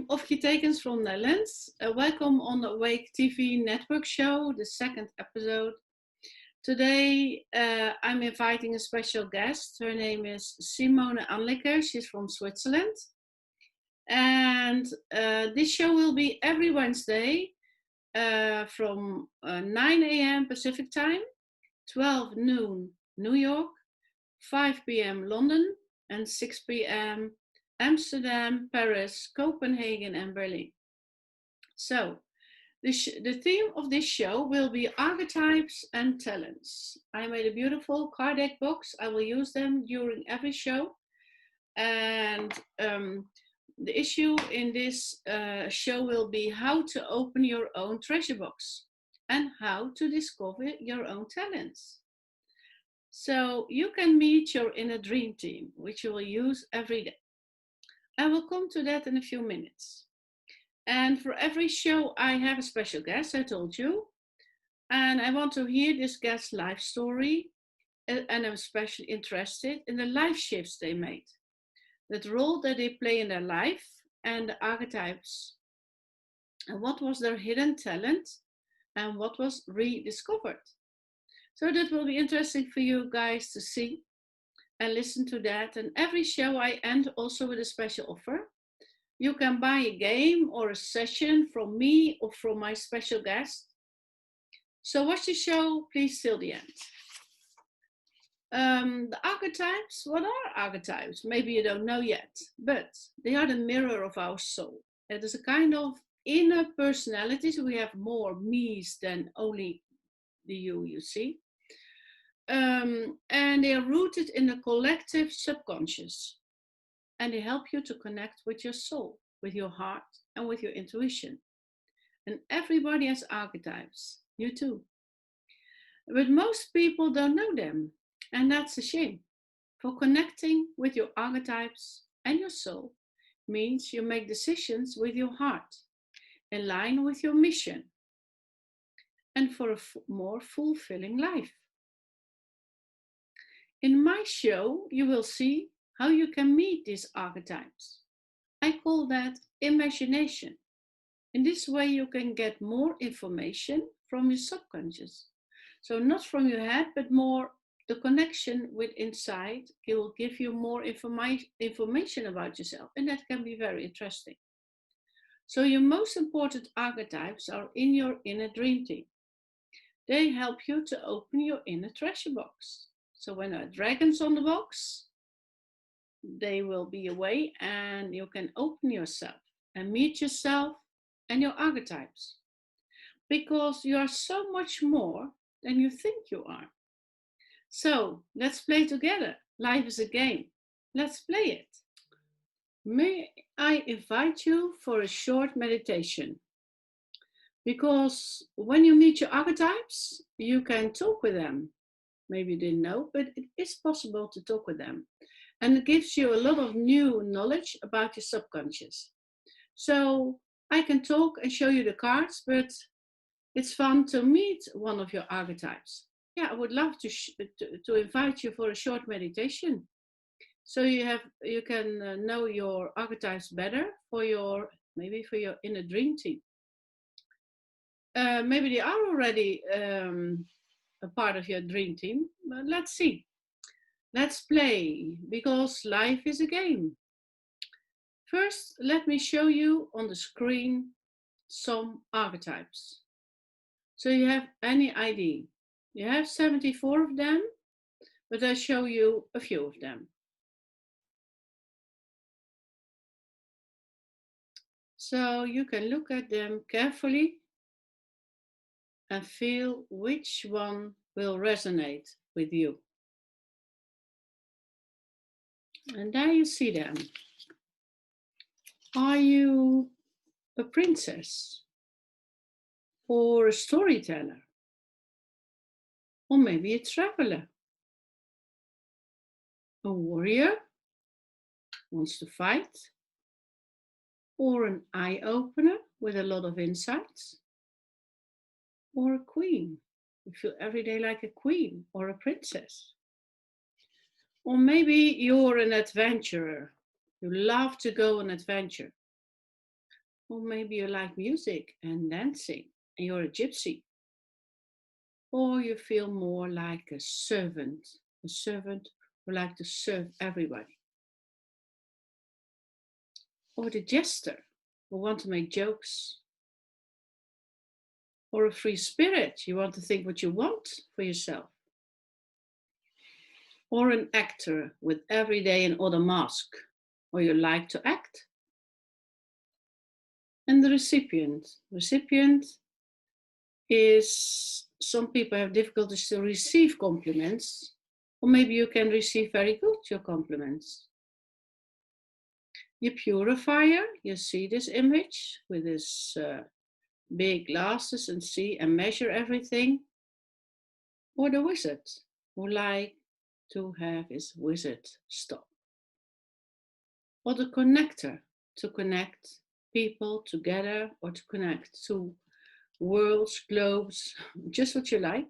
I'm Ofkje from Netherlands. Welcome on the Awake TV network show, the second episode. Today I'm inviting a special guest. Her name is Simone Anliker. She's from Switzerland. And this show will be every Wednesday from 9 a.m. Pacific time, 12 noon New York, 5 p.m. London, and 6 p.m. Amsterdam, Paris, Copenhagen, and Berlin. So, the theme of this show will be archetypes and talents. I made a beautiful card deck box. I will use them during every show. And the issue in this show will be how to open your own treasure box and how to discover your own talents. So you can meet your inner dream team, which you will use every day. I will come to that in a few minutes. And for every show, I have a special guest, I told you. And I want to hear this guest's life story. And I'm especially interested in the life shifts they made, the role that they play in their life, and the archetypes. And what was their hidden talent and what was rediscovered. So that will be interesting for you guys to see and listen to that. And every show I end also with a special offer. You can buy a game or a session from me or from my special guest. So watch the show, please, till the end. The archetypes, what are archetypes? Maybe you don't know yet, but they are the mirror of our soul. It is a kind of inner personality, so we have more me's than only the you see. And they are rooted in the collective subconscious. And they help you to connect with your soul, with your heart, and with your intuition. And everybody has archetypes, you too. But most people don't know them, and that's a shame. For connecting with your archetypes and your soul means you make decisions with your heart, in line with your mission, and for a more fulfilling life. In my show, you will see how you can meet these archetypes. I call that imagination. In this way, you can get more information from your subconscious. So not from your head, but more the connection with inside. It will give you more information about yourself, and that can be very interesting. So your most important archetypes are in your inner dream team. They help you to open your inner treasure box. So when there are dragons on the box, they will be away and you can open yourself and meet yourself and your archetypes. Because you are so much more than you think you are. So let's play together. Life is a game. Let's play it. May I invite you for a short meditation? Because when you meet your archetypes, you can talk with them. Maybe you didn't know, but it is possible to talk with them. And it gives you a lot of new knowledge about your subconscious. So I can talk and show you the cards, but it's fun to meet one of your archetypes. Yeah, I would love to invite you for a short meditation. So you can know your archetypes better for your inner dream team. Maybe they are already a part of your dream team, but let's see. Let's play, because life is a game. First, let me show you on the screen some archetypes. So you have any idea. You have 74 of them, but I show you a few of them. So you can look at them carefully and feel which one will resonate with you. And there you see them. Are you a princess? Or a storyteller? Or maybe a traveler? A warrior? Wants to fight? Or an eye-opener with a lot of insights? Or a queen? You feel every day like a queen or a princess. Or maybe you're an adventurer. You love to go on adventure. Or maybe you like music and dancing and you're a gypsy. Or you feel more like a servant who likes to serve everybody. Or the jester who wants to make jokes. Or a free spirit, you want to think what you want for yourself. Or an actor with every day another mask, or you like to act. And the recipient. Recipient is some people have difficulties to receive compliments, or maybe you can receive very good your compliments. The purifier, you see this image with his big glasses and see and measure everything. Or the wizard, who like to have his wizard stop. Or the connector, to connect people together or to connect to worlds, globes, just what you like.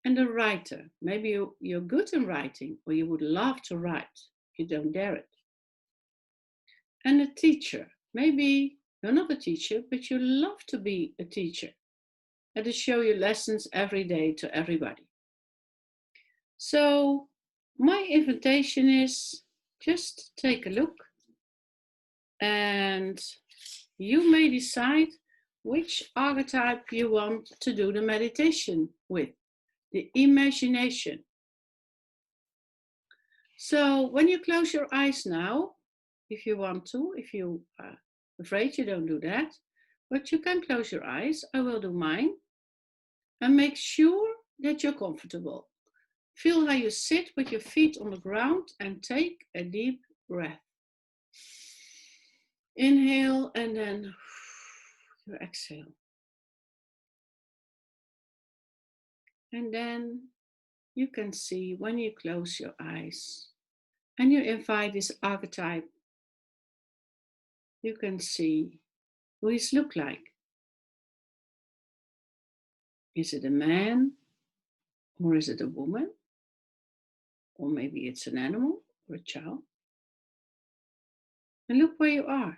And a writer, maybe you're good in writing or you would love to write, you don't dare it. And a teacher, maybe you're not a teacher, but you love to be a teacher and to show you lessons every day to everybody. So my invitation is just take a look and you may decide which archetype you want to do the meditation with, the imagination. So when you close your eyes now, if you want to, if you are afraid, you don't do that, but you can close your eyes. I will do mine. And make sure that you're comfortable. Feel how you sit with your feet on the ground and take a deep breath. Inhale and then you exhale. And then you can see when you close your eyes and you invite this archetype, you can see who he looks like. Is it a man or is it a woman? Or maybe it's an animal or a child. And look where you are.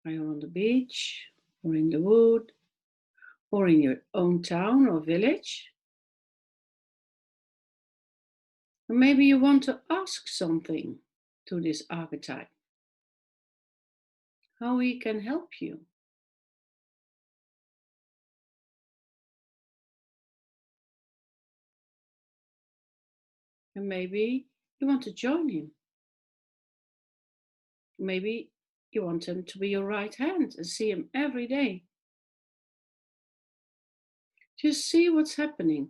Are you on the beach or in the wood or in your own town or village? Or maybe you want to ask something to this archetype, how he can help you. And maybe you want to join him. Maybe you want him to be your right hand and see him every day. Just see what's happening.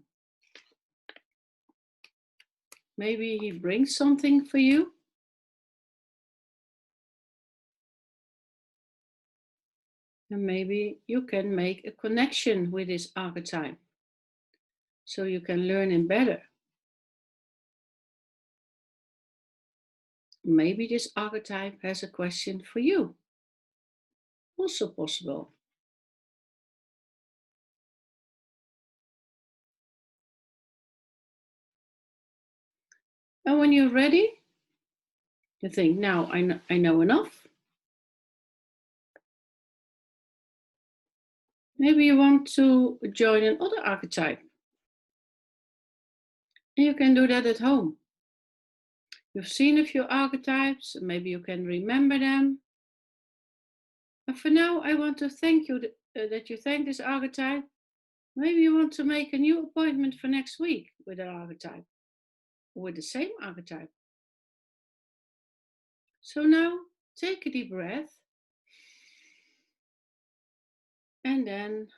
Maybe he brings something for you. And maybe you can make a connection with this archetype so you can learn him better. Maybe this archetype has a question for you. Also possible. And when you're ready, you think, now I know enough. Maybe you want to join another archetype. And you can do that at home. You've seen a few archetypes, maybe you can remember them. And for now, I want to thank you that you thank this archetype. Maybe you want to make a new appointment for next week with an archetype or with the same archetype. So now take a deep breath and then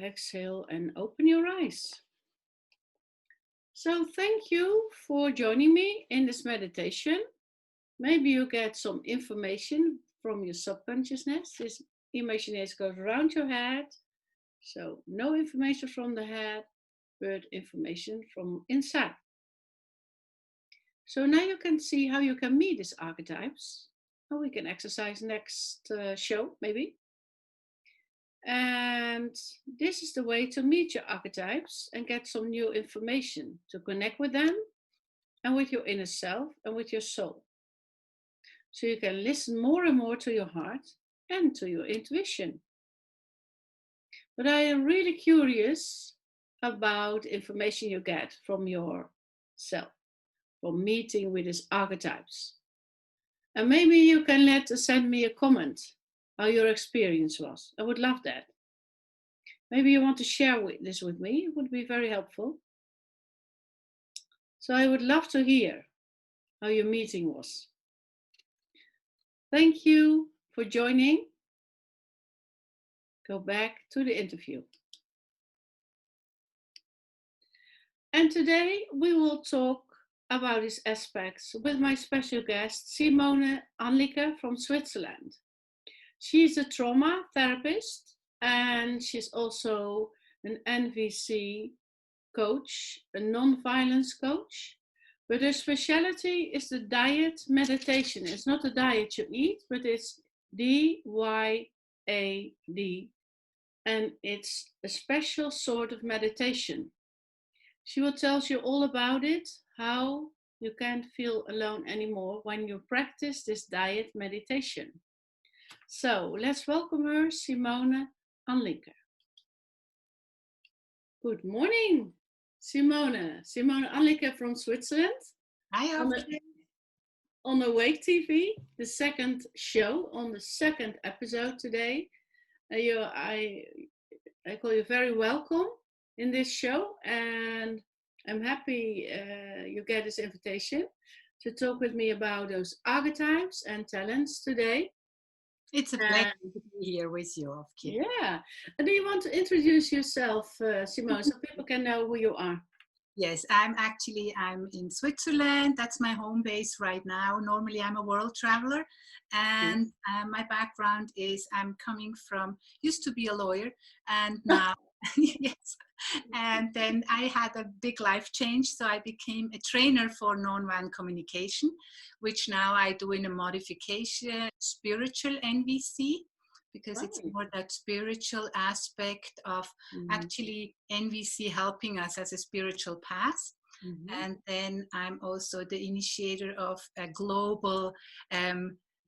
exhale and open your eyes. So thank you for joining me in this meditation. Maybe you get some information from your subconsciousness. This imagination goes around your head. So no information from the head, but information from inside. So now you can see how you can meet these archetypes. How we can exercise next show, maybe. And this is the way to meet your archetypes and get some new information to connect with them and with your inner self and with your soul. So you can listen more and more to your heart and to your intuition. But I am really curious about information you get from yourself, from meeting with these archetypes. And maybe you can send me a comment how your experience was. I would love that. Maybe you want to share this with me. It would be very helpful. So I would love to hear how your meeting was. Thank you for joining. Go back to the interview. And today we will talk about these aspects with my special guest, Simone Anliker from Switzerland. She's a trauma therapist and she's also an NVC coach, a non-violence coach. But her specialty is the diet meditation. It's not the diet you eat, but it's DYAD. And it's a special sort of meditation. She will tell you all about it, how you can't feel alone anymore when you practice this diet meditation. So let's welcome her, Simone Anliker. Good morning, Simone. Simone Anliker from Switzerland. Hi, Ofkje. On Awake TV, the second show, on the second episode today. I call you very welcome in this show, and I'm happy you get this invitation to talk with me about those archetypes and talents today. It's a pleasure to be here with you, Ofkje. Yeah. And do you want to introduce yourself, Simone, so people can know who you are? Yes, I'm in Switzerland. That's my home base right now. Normally I'm a world traveler, and my background is used to be a lawyer, and now, yes. And then I had a big life change, so I became a trainer for nonviolent communication, which now I do in a modification, spiritual NVC, because it's more that spiritual aspect of actually NVC helping us as a spiritual path. And then I'm also the initiator of a global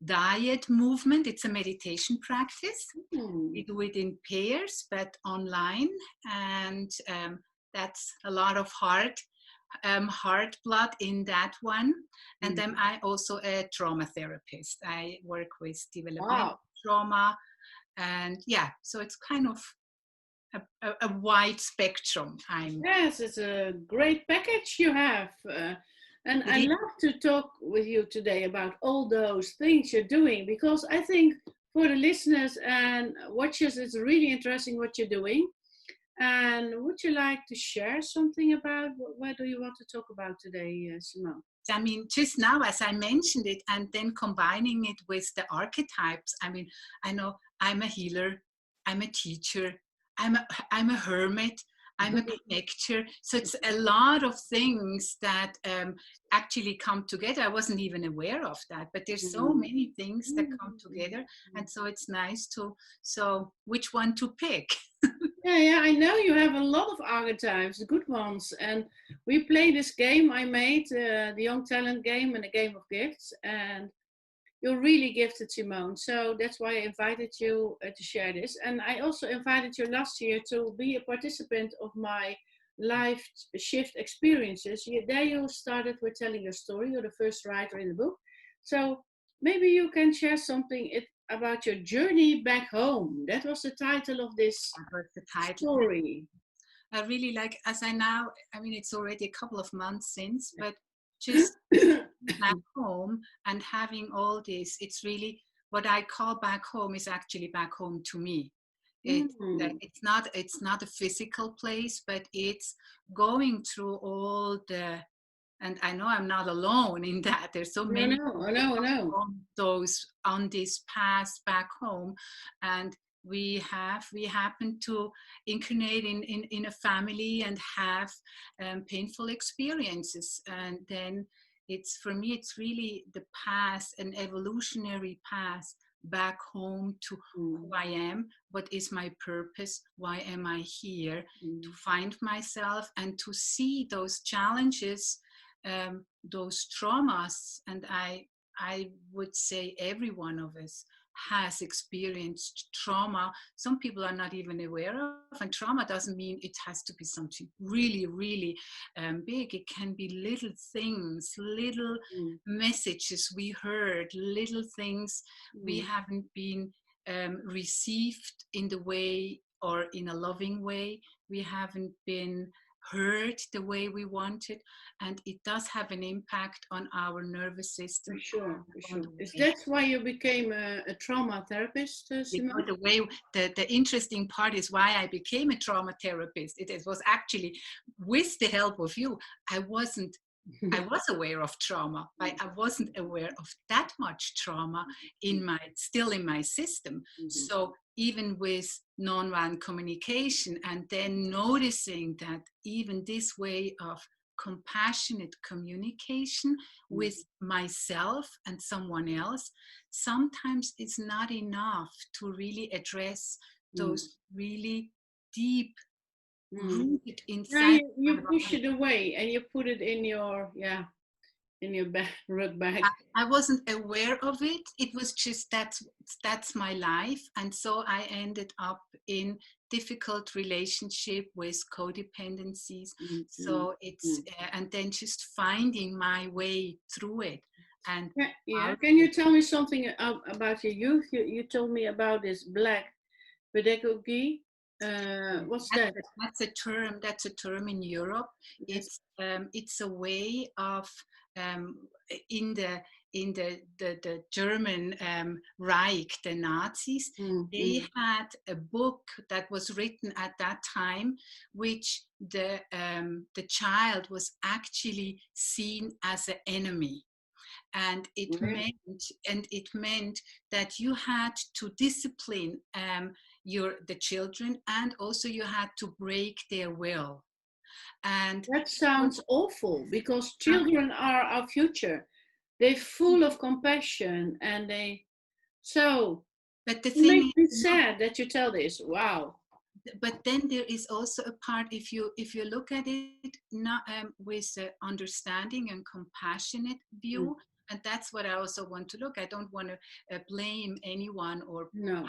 diet movement. It's a meditation practice. We do it in pairs, but online, and that's a lot of heart blood in that one. And then I'm also a trauma therapist. I work with developmental trauma, and so it's kind of a wide spectrum. Yes, it's a great package you have. And I'd love to talk with you today about all those things you're doing, because I think for the listeners and watchers, it's really interesting what you're doing. And would you like to share something about what do you want to talk about today, Simone? I mean, just now, as I mentioned it, and then combining it with the archetypes. I mean, I know I'm a healer, I'm a teacher, I'm a hermit, I'm a connector. So it's a lot of things that actually come together. I wasn't even aware of that, but there's so many things that come together. And so it's nice so which one to pick? Yeah, I know you have a lot of archetypes, the good ones. And we play this game I made, the Young Talent game and the Game of Gifts. And you're really gifted, Simone. So that's why I invited you to share this. And I also invited you last year to be a participant of my life shift experiences. There you started with telling your story. You're the first writer in the book. So maybe you can share something about your journey back home. That was the title of this story. I really like, I mean, it's already a couple of months since, but just back home and having all this, it's really what I call back home is actually back home to me. It's not a physical place, but it's going through all the, and I know I'm not alone in that. There's so many I know. On this path back home, and we happen to incarnate in a family and have painful experiences, and then for me it's really the path, an evolutionary path back home to who I am, what is my purpose, why am I here, to find myself and to see those challenges, those traumas. And I would say every one of us has experienced trauma, some people are not even aware of. And trauma doesn't mean it has to be something really, really big. It can be little things, little messages we heard, little things we haven't been received in the way or in a loving way. We haven't been heard the way we wanted, and it does have an impact on our nervous system. For sure, for On sure. the Is way, that why you became a trauma therapist, Simone? the way the interesting part is why I became a trauma therapist. It was actually with the help of you. I was aware of trauma. I wasn't aware of that much trauma still in my system. So even with nonviolent communication, and then noticing that even this way of compassionate communication with myself and someone else, sometimes it's not enough to really address those really deep rooted Yeah, inside. you push it away and you put it in your bag, rug bag. I wasn't aware of it. It was just that's my life, and so I ended up in difficult relationship with codependencies. So it's and then just finding my way through it. And Yeah. Can you tell me something about your youth? You told me about this black pedagogy. What's that? That's a term. That's a term in Europe. Yes. It's a way of um, in the German Reich, the Nazis. They had a book that was written at that time, which the child was actually seen as an enemy. And it meant that you had to discipline the children, and also you had to break their will. And That sounds awful because children are our future. They're full of compassion and but the it thing makes me is, sad that you tell this. Wow. but then there is also a part, if you look at it not with an understanding and compassionate view, and that's what I also want to look. I don't want to blame anyone or No.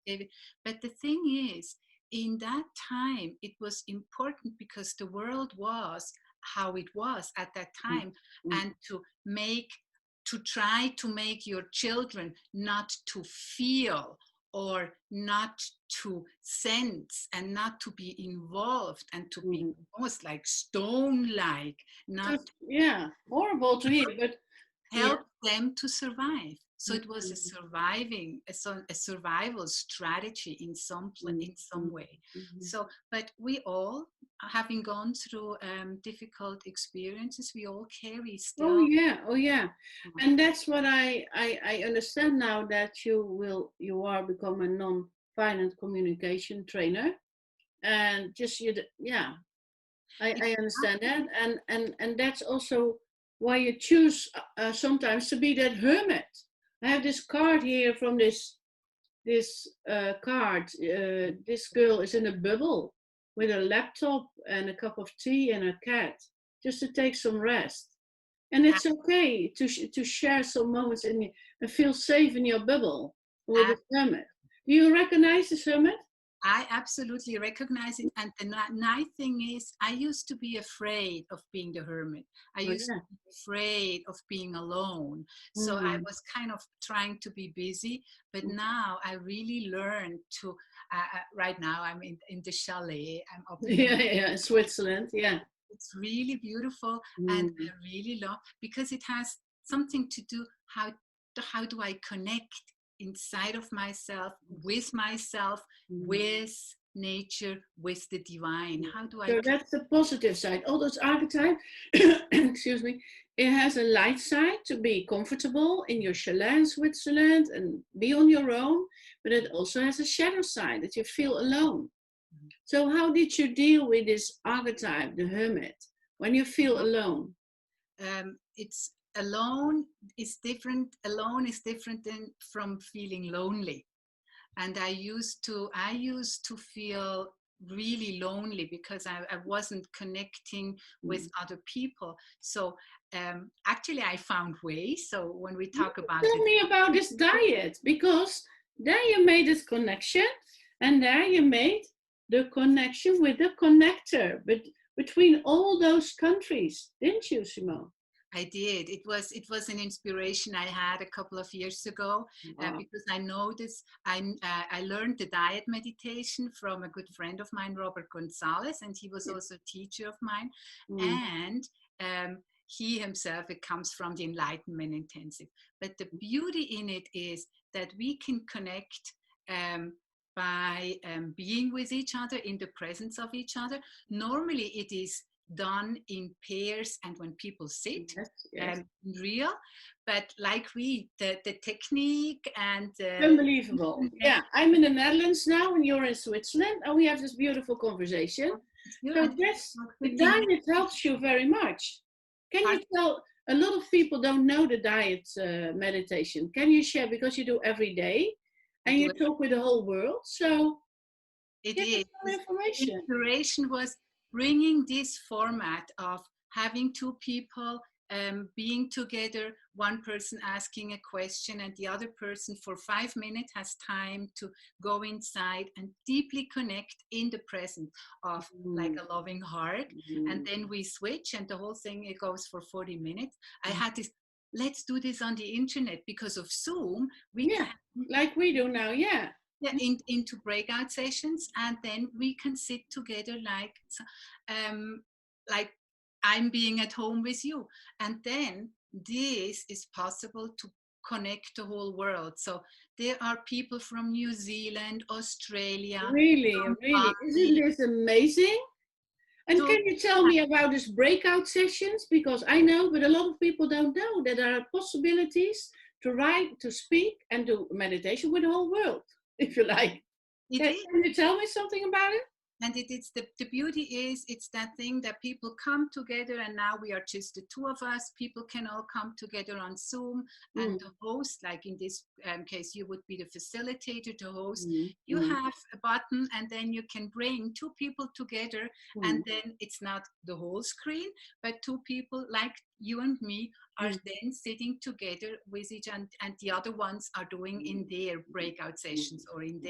David, but the thing is, in that time it was important because the world was how it was at that time, and to try to make your children not to feel or not to sense and not to be involved and to be almost like stone like, not Yeah, horrible to hear, but help them to survive. So it was a survival strategy in some way. So, but we all, having gone through difficult experiences, we all carry Oh still. yeah, and that's what I understand now that you are become a non-violent communication trainer, and just I understand that, and that's also why you choose sometimes to be that hermit. I have this card here from this card. This girl is in a bubble with a laptop and a cup of tea and a cat, just to take some rest. And it's okay to share some moments and feel safe in your bubble with a hermit. Do you recognize this hermit? I absolutely recognize it. And the nice thing is, I used to be afraid of being the hermit. I used to be afraid of being alone. So I was kind of trying to be busy. But now I really learned to, right now I'm in the chalet. I'm up in Switzerland. Yeah. It's really beautiful. And I really love, because it has something to do how do I connect inside of myself, with nature, with the divine. How do I? So that's the positive side. All those archetypes, excuse me, it has a light side to be comfortable in your chalet in Switzerland and be on your own, but it also has a shadow side that you feel alone. So how did you deal with this archetype, the hermit, when you feel alone? It's alone is different. Alone is different from feeling lonely. And I used to feel really lonely because I wasn't connecting with other people. So actually I found ways. So when we talk about Tell me about this diet, because there you made this connection, and there you made the connection with the connector, but between all those countries, didn't you, Simone? I did. It was an inspiration I had a couple of years ago, Wow. because I noticed I learned the diet meditation from a good friend of mine, Robert Gonzalez, and he was also a teacher of mine. Mm. And he himself, it comes from the Enlightenment Intensive. But the beauty in it is that we can connect by being with each other in the presence of each other. Normally, it is done in pairs and when people sit, Yes, yes. real, but like the technique and Unbelievable. Yeah, I'm in the Netherlands now, and you're in Switzerland, and we have this beautiful conversation. So yes, the diet helps you very much. Can you tell? A lot of people don't know the diet meditation. Can you share, because you do every day, and you talk with the whole world? So it give us is. some information. Inspiration was bringing this format of having two people being together, one person asking a question and the other person for 5 minutes has time to go inside and deeply connect in the present of like a loving heart. And then we switch and the whole thing, it goes for 40 minutes. I had this, let's do this on the internet because of Zoom. We Yeah, like we do now, yeah. Yeah, into breakout sessions, and then we can sit together like I'm being at home with you, and then this is possible to connect the whole world. So there are people from New Zealand, Australia, Really, really, isn't this amazing? And can you tell me about these breakout sessions? Because I know, but a lot of people don't know that there are possibilities to write, to speak, and do meditation with the whole world, if you like. Can you tell me something about it? And it's the beauty is it's that thing that people come together, and now we are just the two of us. People can all come together on Zoom, and the host, like in this case, you would be the facilitator, the host. You have a button, and then you can bring two people together, and then it's not the whole screen, but two people like you and me are then sitting together with each other, and the other ones are doing in their breakout sessions or in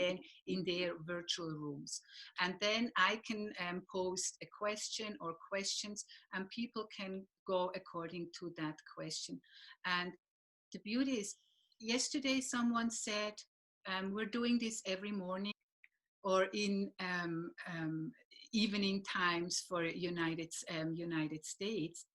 their virtual rooms. And then I can post a question or questions, and people can go according to that question. And the beauty is, yesterday someone said, we're doing this every morning or in evening times for United States.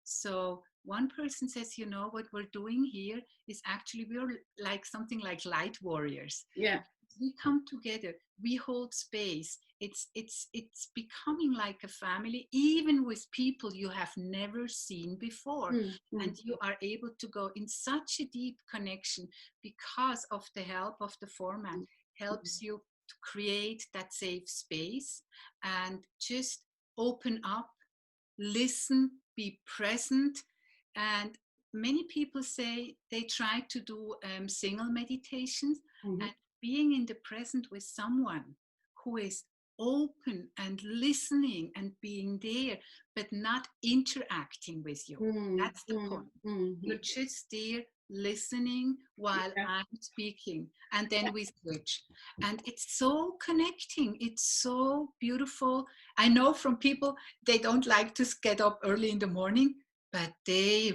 So one person says, you know, what we're doing here is actually we're like something like light warriors. Yeah. We come together, we hold space. It's becoming like a family, even with people you have never seen before. And you are able to go in such a deep connection because of the help of the format. Helps you to create that safe space and just open up, listen, be present. And many people say they try to do single meditations, and being in the present with someone who is open and listening and being there, but not interacting with you. That's the point. You're just there listening while I'm speaking, and then we switch. And it's so connecting. It's so beautiful. I know from people, they don't like to get up early in the morning, but they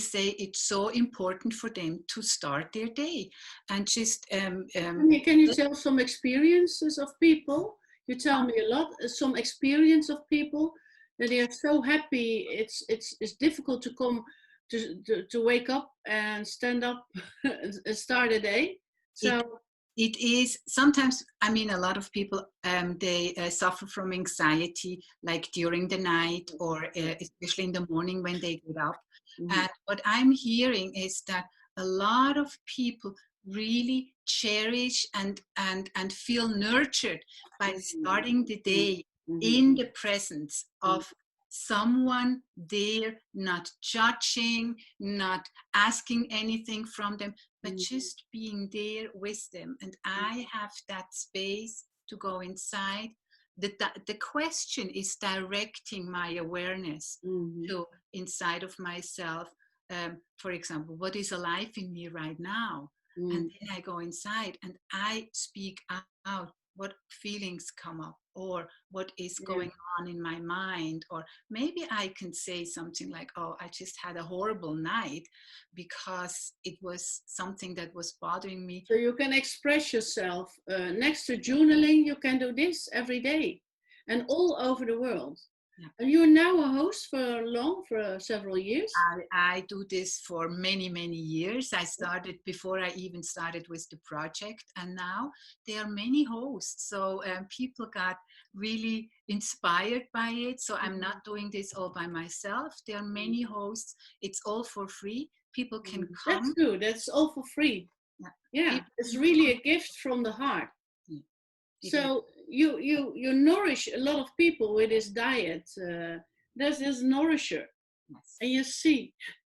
say it's so important for them to start their day and just can you tell some experiences of people? You tell me a lot, some experience of people that they are so happy. It's difficult to come to wake up and stand up and start a day. So it is sometimes, I mean, a lot of people, they suffer from anxiety, like during the night or especially in the morning when they get up. And what I'm hearing is that a lot of people really cherish and feel nurtured by starting the day in the presence of someone there, not judging, not asking anything from them, but just being there with them. And I have that space to go inside, the question is directing my awareness Mm-hmm. to inside of myself. For example, what is alive in me right now? And Mm. then I go inside and I speak out what feelings come up, or what is Yeah. going on in my mind. Or maybe I can say something like, oh, I just had a horrible night because it was something that was bothering me. So you can express yourself. Next to journaling, you can do this every day and all over the world. Yeah. And you're now a host for several years. I do this for many, many years. I started before I even started with the project, and now there are many hosts. So people got really inspired by it. So I'm not doing this all by myself. There are many hosts. It's all for free. People can That's come. good. That's all for free. Yeah. Yeah, People it's can really come. a gift from the heart. Yeah, it is. So you nourish a lot of people with this diet. There's this nourisher, Yes. and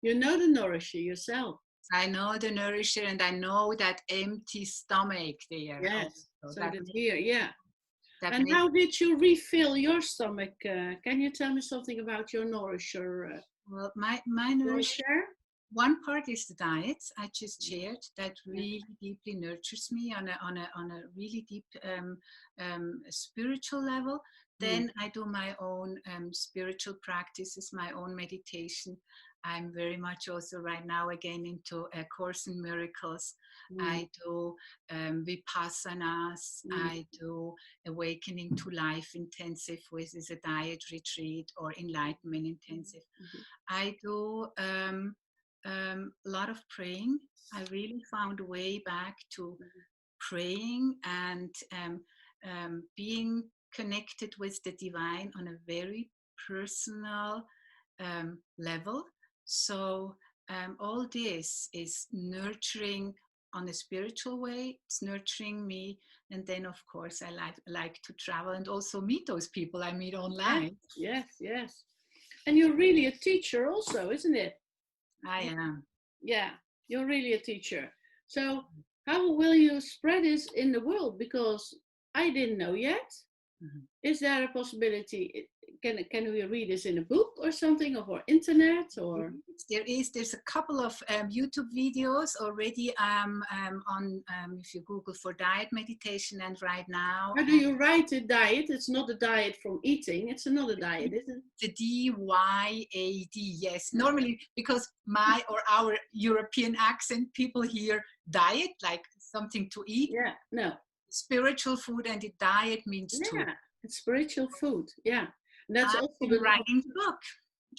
you know the nourisher yourself. I know the nourisher, and I know that empty stomach there Yes. also. So that here, yeah. That And makes how did you refill your stomach? Can you tell me something about your nourisher? well, my nourisher. Share? One part is the diet I just shared that really deeply nurtures me on a really deep spiritual level. Mm. Then I do my own spiritual practices, my own meditation. I'm very much also right now again into A Course in Miracles. Mm. I do Vipassanas. Mm. I do Awakening to Life Intensive, which is a diet retreat, or Enlightenment Intensive. Mhm. I do a lot of praying. I really found a way back to praying and being connected with the divine on a very personal level. So all this is nurturing on a spiritual way. It's nurturing me, and then of course I like to travel and also meet those people I meet Yes, online. yes, yes. And you're really a teacher also, isn't it? I am. Yeah, you're really a teacher. So how will you spread this in the world? Because I didn't know yet. Mhm. Is there a possibility? Can we read this in a book or something, or internet, or? There's a couple of YouTube videos already on if you Google for diet meditation, and right now How do you write a diet? It's not a diet from eating. It's another diet, isn't the DYAD. Yes, normally because my or our European accent, people hear diet like something to it? eat, Yeah. No. spiritual food, and the diet means two. Yeah. It's spiritual food. Yeah. And that's also I'm writing the book.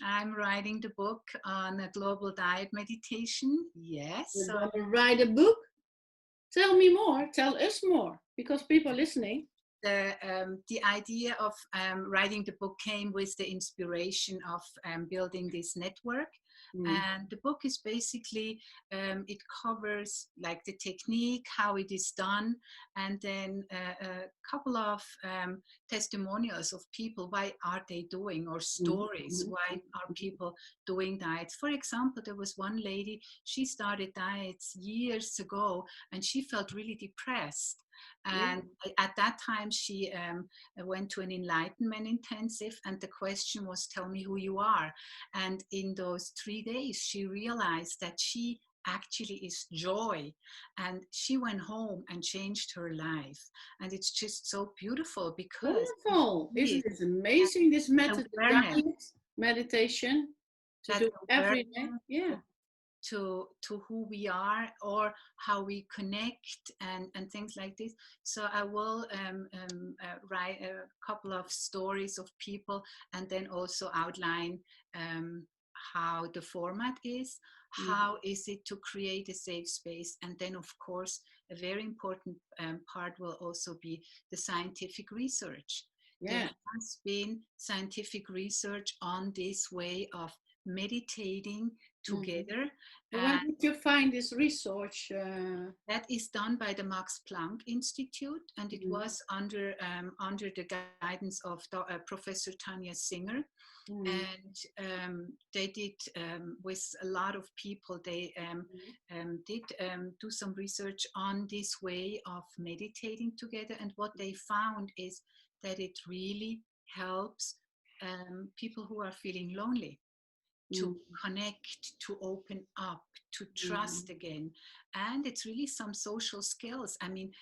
I'm writing the book on a global diet meditation. Yes. You're So gonna write a book. Tell me more. Tell us more, because people are listening. the idea of writing the book came with the inspiration of building this network. Mm. And the book is basically, it covers like the technique, how it is done, and then a couple of testimonials of people. Why are they doing, or stories? Mm. Why are people doing diets? For example, there was one lady, she started diets years ago and she felt really depressed. Yeah. And at that time, she went to an enlightenment intensive, and the question was, tell me who you are. And in those 3 days, she realized that she actually is joy. And she went home and changed her life. And it's just so beautiful because Wonderful. it Isn't is it amazing, this method, the awareness, diet meditation, to that do every day? awareness Yeah. to who we are, or how we connect, and things like this. So I will write a couple of stories of people, and then also outline how the format is, Mm. how is it to create a safe space. And then of course a very important part will also be the scientific research. There Yeah. has been scientific research on this way of meditating together. Where did you find this research? That is done by the Max Planck Institute, and it was under the guidance of Professor Tanya Singer. And they did with a lot of people. They did do some research on this way of meditating together, and what they found is that it really helps people who are feeling lonely to connect, to open up, to trust again. And it's really some social skills. I mean,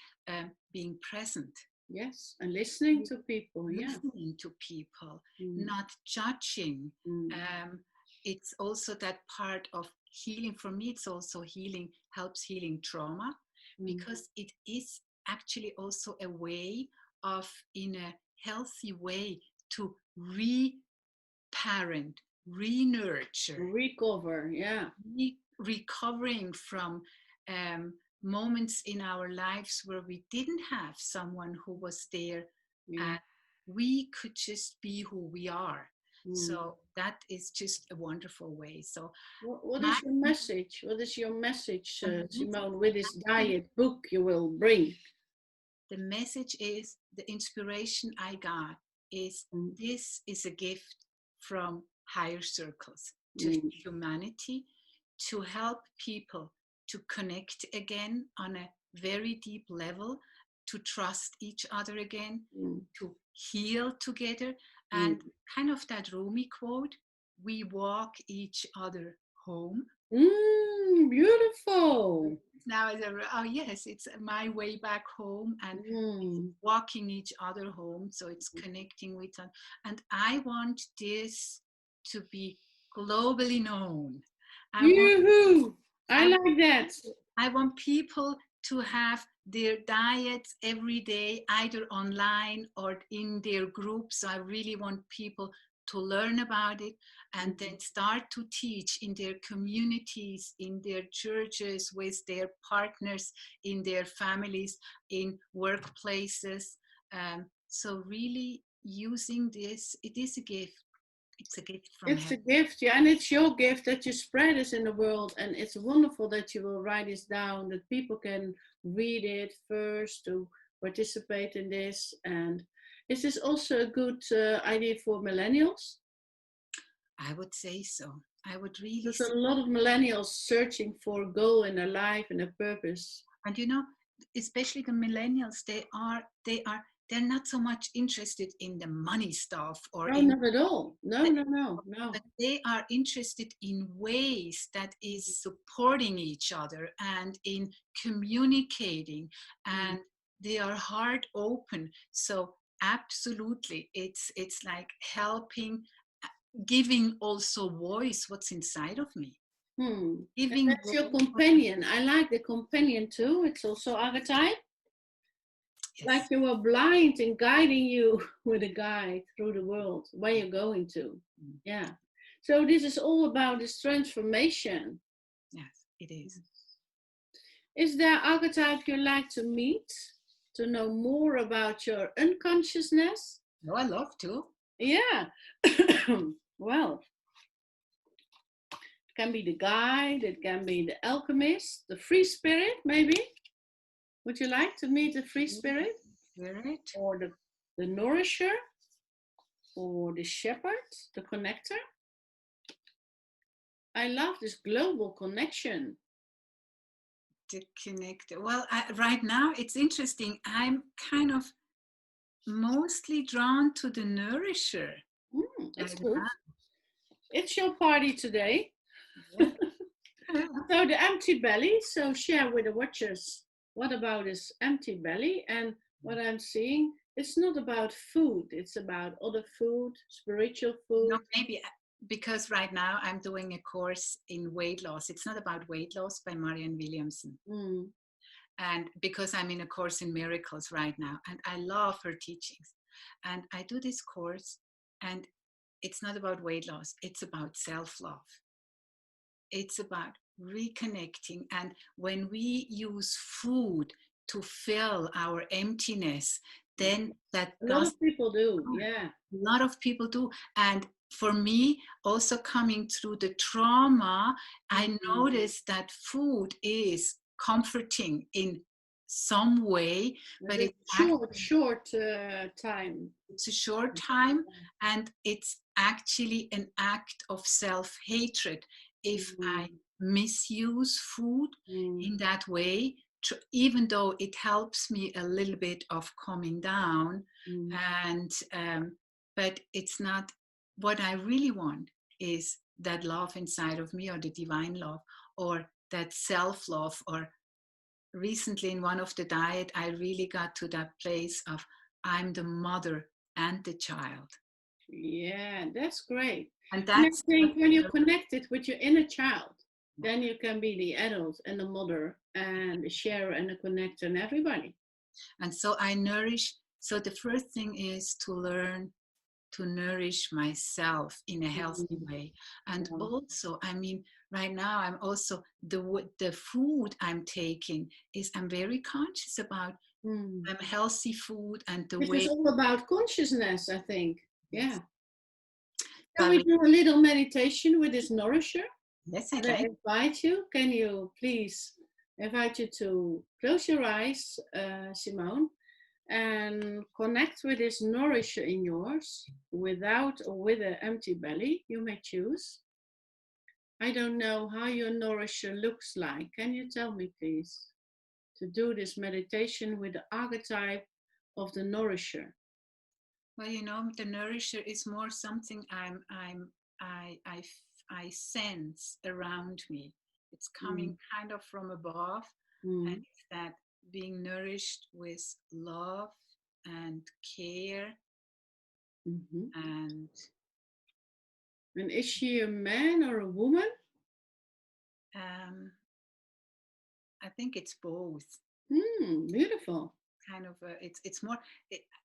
being present. Yes, and listening to people. Listening to people, not judging. It's also that part of healing. For me, it's also healing, helps healing trauma, because it is actually also a way of, in a healthy way, to re-parent, re-nurture, recover, recovering from moments in our lives where we didn't have someone who was there, and we could just be who we are. So that is just a wonderful way. So what is your message? What is your message, Simone, with this diet book you will bring? The message is, the inspiration I got is, this is a gift from higher circles to humanity, to help people to connect again on a very deep level, to trust each other again, to heal together. And kind of that Rumi quote, we walk each other home. Beautiful. Now, oh yes, it's my way back home, and walking each other home. So it's connecting with them. And I want this to be globally known. I like that. I want people to have their diets every day, either online or in their groups. I really want people to learn about it and then start to teach in their communities, in their churches, with their partners, in their families, in workplaces. So really using this, it is a gift. It's a gift from heaven. It's a gift, and it's your gift that you spread this in the world, and it's wonderful that you will write this down, that people can read it first to participate in this. And is this also a good idea for millennials? I would say so. I would really. There's a lot of millennials searching for a goal in their life and a purpose. And you know, especially the millennials, they're not so much interested in the money stuff or not at all. No. But they are interested in ways that is supporting each other and in communicating, and they are heart open. So absolutely, it's like helping, giving also voice what's inside of me. Giving, and that's your companion. I like the companion too. It's also archetype. Yes. Like you were blind and guiding you with a guide through the world where you're going to. Yeah. So this is all about this transformation. Yes, it is. Is there archetype you'd like to meet, to know more about your unconsciousness? No, I love to. Yeah. Well, it can be the guide, it can be the alchemist, the free spirit, maybe. Would you like to meet the free spirit? Or the nourisher? Or the shepherd, the connector? I love this global connection. The connector. Well, right now it's interesting. I'm kind of mostly drawn to the nourisher. That's good. It's your party today. Yeah. So the empty belly. So share with the watchers. What about this empty belly? And what I'm seeing, it's not about food. It's about other food, spiritual food. No, maybe because right now I'm doing a course in weight loss. It's not about weight loss by Marianne Williamson. And because I'm in a course in miracles right now, and I love her teachings. And I do this course, and it's not about weight loss. It's about self-love. It's about reconnecting. And when we use food to fill our emptiness, then that a lot of people do. Yeah, a lot of people do. And for me, also coming through the trauma, I noticed that food is comforting in some way, but It's short time. it's a short time, and it's actually an act of self-hatred if I misuse food in that way, even though it helps me a little bit of calming down. And but it's not what I really want, is that love inside of me, or the divine love, or that self-love. Or recently in one of the diet, I really got to that place of I'm the mother and the child. Yeah, that's great. And And I that's think when you connect it with your inner child, then you can be the adult and the mother and the sharer and the connector and everybody. and so I nourish. So the first thing is to learn to nourish myself in a healthy way. And Yeah. also, I mean, right now I'm also the food I'm taking is, I'm very conscious about healthy food and the This way. is all about consciousness, I think. Yes. Yeah. So Can we do a little meditation with this nourisher? yes, I'd And I like. invite you, can you please invite you to close your eyes, Simone, and connect with this nourisher in yours, without or with an empty belly, you may choose. I don't know how your nourisher looks like. Can you tell me, please, to do this meditation with the archetype of the nourisher? Well, the nourisher is more something I sense around me. It's coming kind of from above, and Mm. it's that being nourished with love and care. Mm-hmm. And And is she a man or a woman? um, I think it's both. Beautiful. Kind of it's more,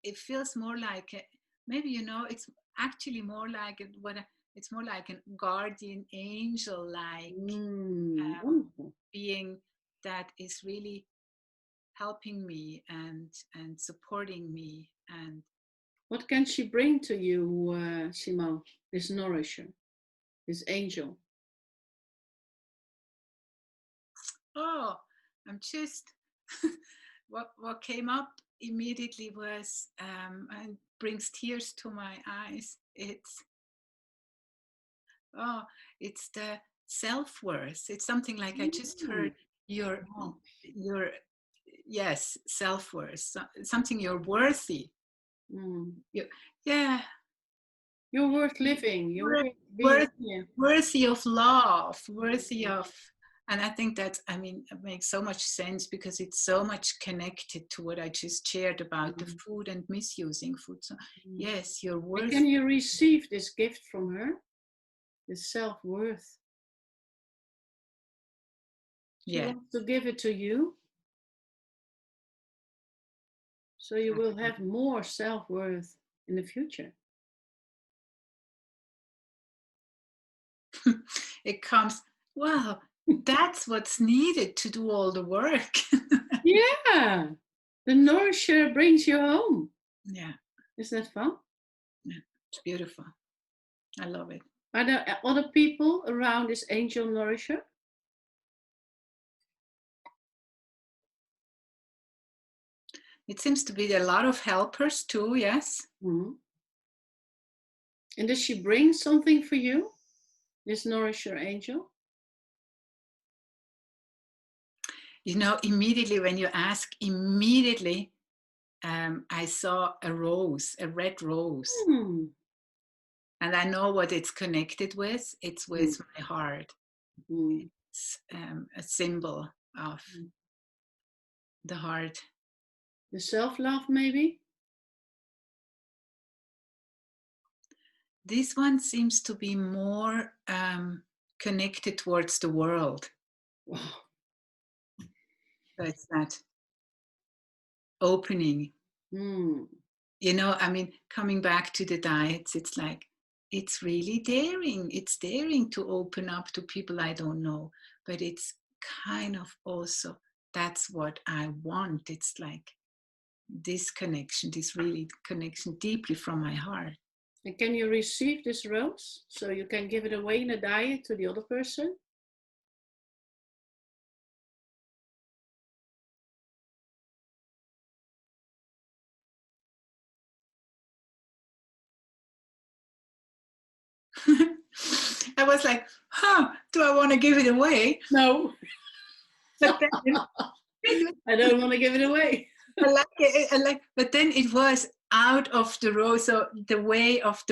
it feels more like maybe it's actually more like it's more like a guardian angel, like Wonderful. being that is really helping me and supporting me. And What can she bring to you, Simone, this nourisher, this angel? oh, I'm just what came up immediately was and brings tears to my eyes. Oh, it's the self-worth. It's something like I just Mm. heard your Wow. your yes, self-worth. Something you're worthy. Mm. You, yeah, You're worth living. You're worth, worth being worth, here. worthy of love, worthy of. And I think that, I mean, it makes so much sense because it's so much connected to what I just shared about the Mm. food and misusing food. So Mm. yes, you're And worth. can you receive this gift from her? This self worth. She Yeah. wants to give it to you, so you will have more self worth in the future. It comes, wow, that's what's needed to do all the work. Yeah, the nourisher brings you home. Yeah, Isn't that fun? yeah, it's beautiful. I love it. Are there other people around this angel nourisher? It seems to be a lot of helpers too, yes. Mhm. And does she bring something for you, this nourisher angel? Immediately when you ask, immediately I saw a rose, a red rose. Hmm. And I know what it's connected with. It's with my heart. Mm. It's a symbol of Mm. the heart. The self love, maybe? This one seems to be more connected towards the world. Wow. So it's that opening. Mm. I mean, coming back to the diets, it's like, it's really daring. It's daring to open up to people I don't know, but it's kind of also, that's what I want. It's like this connection, this really connection deeply from my heart. And can you receive this rose so you can give it away in a diet to the other person? I was like, do I want to give it away? No, But then I don't want to give it away. I like it. But then it was out of the rose. So the way of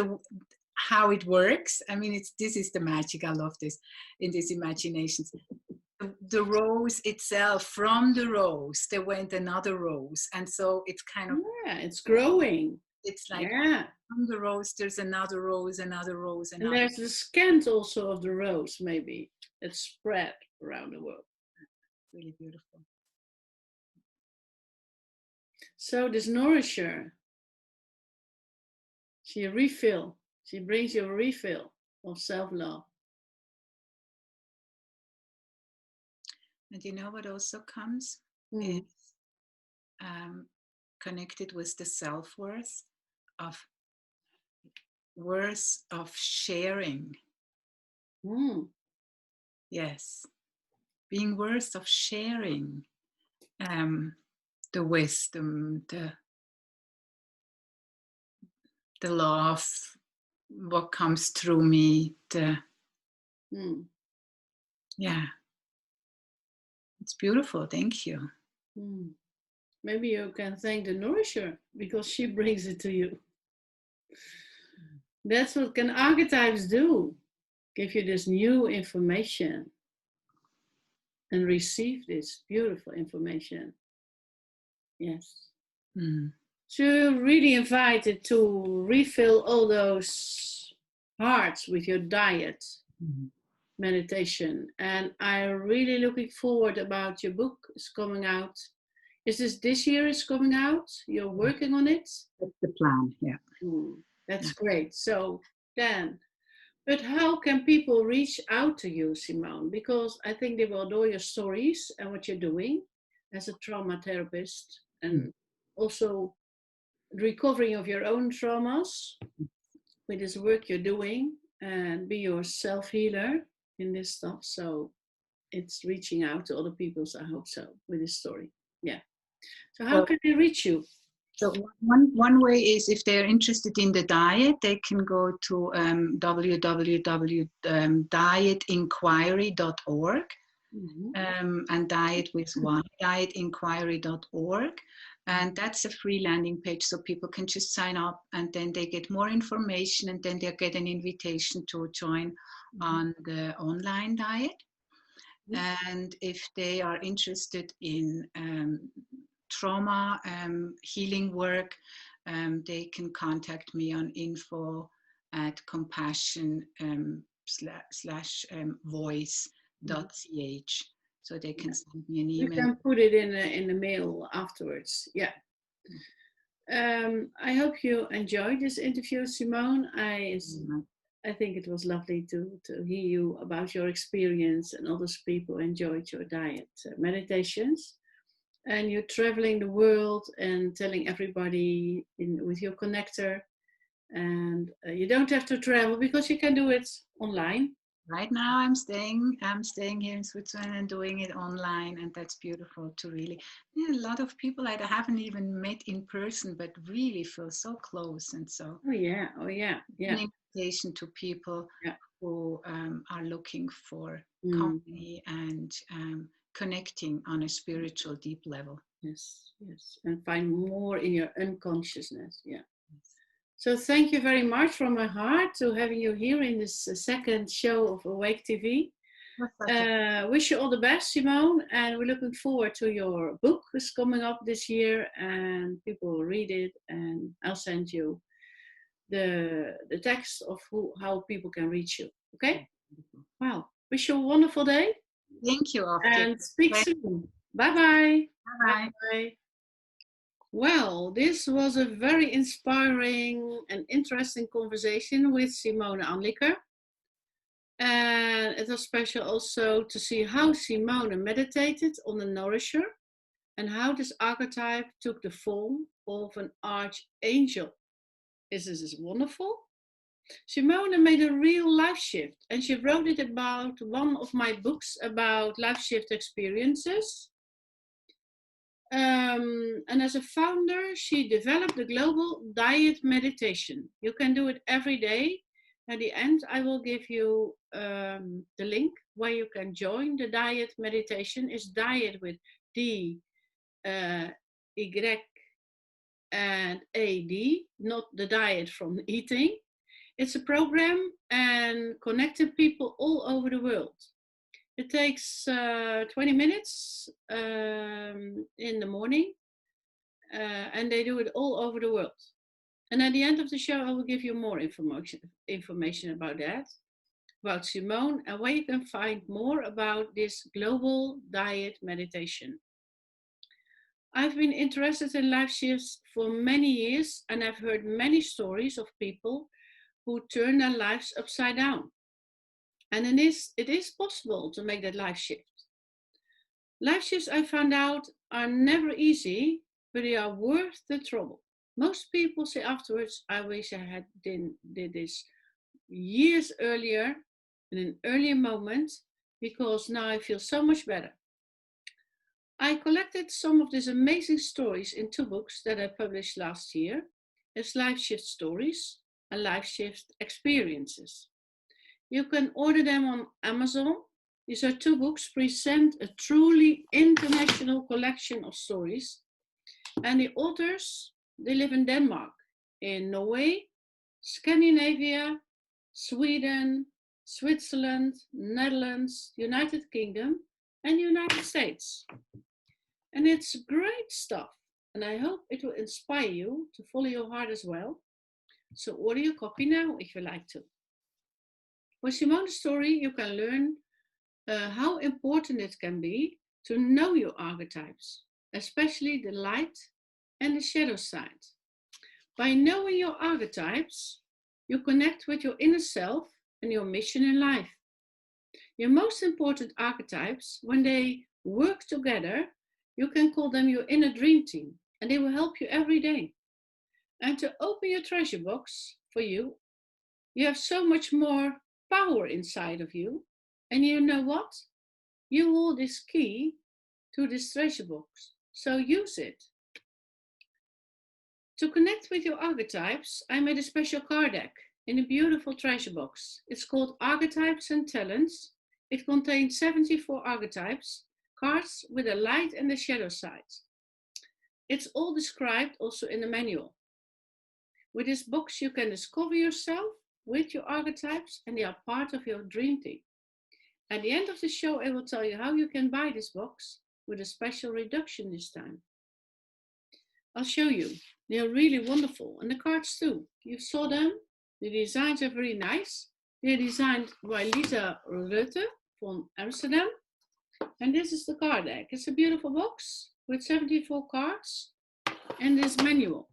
how it works. I mean, this is the magic. I love this in these imaginations. The rose itself, from the rose, there went another rose, and so it's kind of it's growing. It's like from the rose, there's another rose, another rose, and there's the scent also of the rose. Maybe it's spread around the world. Really beautiful. So this nourisher, she brings you a refill of self-love. And you know what also comes is connected with the self-worth of sharing. Yes, being worth of sharing the wisdom, the love, what comes through me, yeah, it's beautiful. Thank you. Maybe you can thank the nourisher because she brings it to you. That's what can archetypes do, give you this new information and receive this beautiful information. Yes. So you're really invited to refill all those hearts with your diet, meditation. And I'm really looking forward about your book is coming out. Is this year is coming out? You're working on it? That's the plan, yeah. That's great. So then, but how can people reach out to you, Simone? Because I think they will know your stories and what you're doing as a trauma therapist and also recovering of your own traumas with this work you're doing and be your self-healer in this stuff. So it's reaching out to other people, so I hope so, with this story. Yeah. So how can they reach you? So one way is if they're interested in the diet, they can go to www.dietinquiry.org and diet with one, dietinquiry.org. And that's a free landing page, so people can just sign up and then they get more information and then they get an invitation to join on the online diet. And if they are interested in trauma healing work, they can contact me on info@compassion/voice.ch. So they can send me an email. You can put it in the mail afterwards. Yeah. I hope you enjoyed this interview, Simone. I think it was lovely to hear you about your experience, and others people enjoyed your diet meditations. And you're traveling the world and telling everybody with your connector. And you don't have to travel because you can do it online. Right now I'm staying here in Switzerland and doing it online, and that's beautiful to really a lot of people I haven't even met in person but really feel so close. And so oh yeah an invitation to people who are looking for company and connecting on a spiritual deep level. Yes, and find more in your unconsciousness. So thank you very much from my heart to having you here in this second show of Awake TV. Wish you all the best, Simone, and we're looking forward to your book is coming up this year, and people will read it, and I'll send you the text of how people can reach you. Okay? Wow. Wish you a wonderful day. Thank you, Ofkje. And speak soon. Bye-bye. Bye-bye. Bye-bye. Well, this was a very inspiring and interesting conversation with Simone Anliker. And it was special also to see how Simone meditated on the nourisher and how this archetype took the form of an archangel. Isn't this wonderful? Simone made a real life shift, and she wrote it about one of my books about life shift experiences. And as a founder, she developed the global diet meditation. You can do it every day. At the end, I will give you the link where you can join the diet meditation. It's diet with D, Y, and AD, not the diet from eating. It's a program and connecting people all over the world. It takes 20 minutes in the morning, and they do it all over the world. And at the end of the show, I will give you more information about that, about Simone, and where you can find more about this global diet meditation. I've been interested in life shifts for many years, and I've heard many stories of people who turn their lives upside down. And it is possible to make that life shift. Life shifts, I found out, are never easy, but they are worth the trouble. Most people say afterwards, I wish I had did this years earlier, in an earlier moment, because now I feel so much better. I collected some of these amazing stories in 2 books that I published last year. It's Life Shift Stories and Life Shift Experiences. You can order them on Amazon. These are 2 books, present a truly international collection of stories. And the authors, they live in Denmark, in Norway, Scandinavia, Sweden, Switzerland, Netherlands, United Kingdom, and United States. And it's great stuff. And I hope it will inspire you to follow your heart as well. So order your copy now if you like to. For Simone's story, you can learn how important it can be to know your archetypes, especially the light and the shadow side. By knowing your archetypes, you connect with your inner self and your mission in life. Your most important archetypes, when they work together, you can call them your inner dream team, and they will help you every day. And to open your treasure box for you, you have so much more power inside of you. And you know what? You hold this key to this treasure box, so use it. To connect with your archetypes, I made a special card deck in a beautiful treasure box. It's called Archetypes and Talents. It contains 74 archetypes, cards with a light and a shadow side. It's all described also in the manual. With this box, you can discover yourself with your archetypes, and they are part of your dream team. At the end of the show, I will tell you how you can buy this box with a special reduction this time. I'll show you. They are really wonderful, and the cards too. You saw them. The designs are very nice. They're designed by Lisa Rutte from Amsterdam. And this is the card deck. It's a beautiful box with 74 cards and this manual.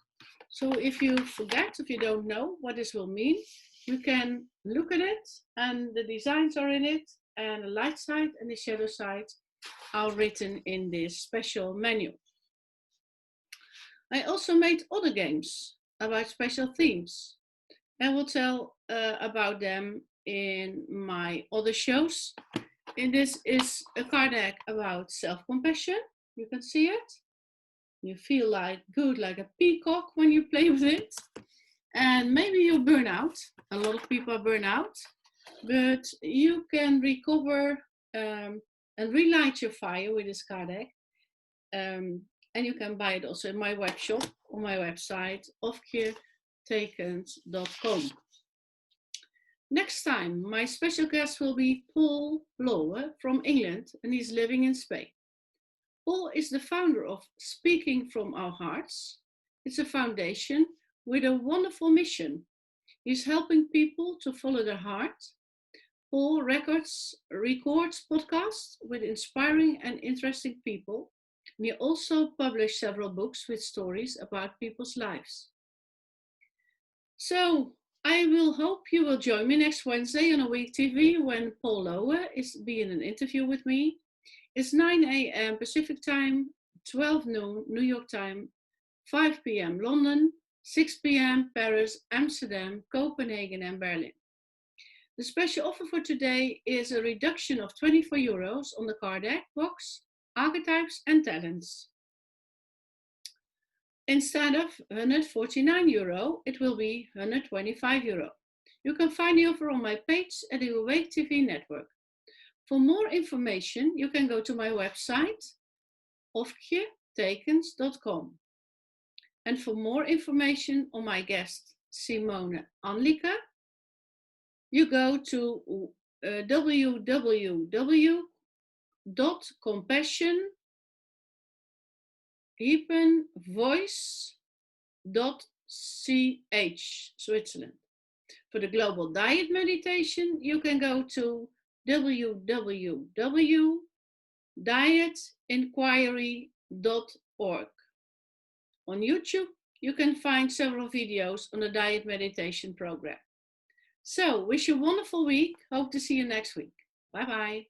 So if you forget, if you don't know what this will mean, you can look at it, and the designs are in it, and the light side and the shadow side are written in this special manual. I also made other games about special themes. I will tell about them in my other shows. And this is a card deck about self-compassion. You can see it. You feel like good, like a peacock when you play with it. And maybe you burn out. A lot of people are burnt out. But you can recover and relight your fire with this card deck. And you can buy it also in my web shop on my website, ofkje.com. Next time, my special guest will be Paul Lowe from England, and he's living in Spain. Paul is the founder of Speaking from Our Hearts. It's a foundation with a wonderful mission. He's helping people to follow their heart. Paul records podcasts with inspiring and interesting people. And he also published several books with stories about people's lives. So I will hope you will join me next Wednesday on Awake TV when Paul Lowe is being an interview with me. It's 9 a.m. Pacific time, 12 noon New York time, 5 p.m. London, 6 p.m. Paris, Amsterdam, Copenhagen and Berlin. The special offer for today is a reduction of €24 on the card deck box, archetypes and talents. Instead of €149, it will be €125. You can find the offer on my page at the Awake TV network. For more information, you can go to my website, ofkje.com. And for more information on my guest, Simone Anliker, you go to www.compassion-voice.ch, Switzerland. For the global diet meditation, you can go to www.dietinquiry.org. On YouTube, you can find several videos on the diet meditation program. So, wish you a wonderful week. Hope to see you next week. Bye-bye.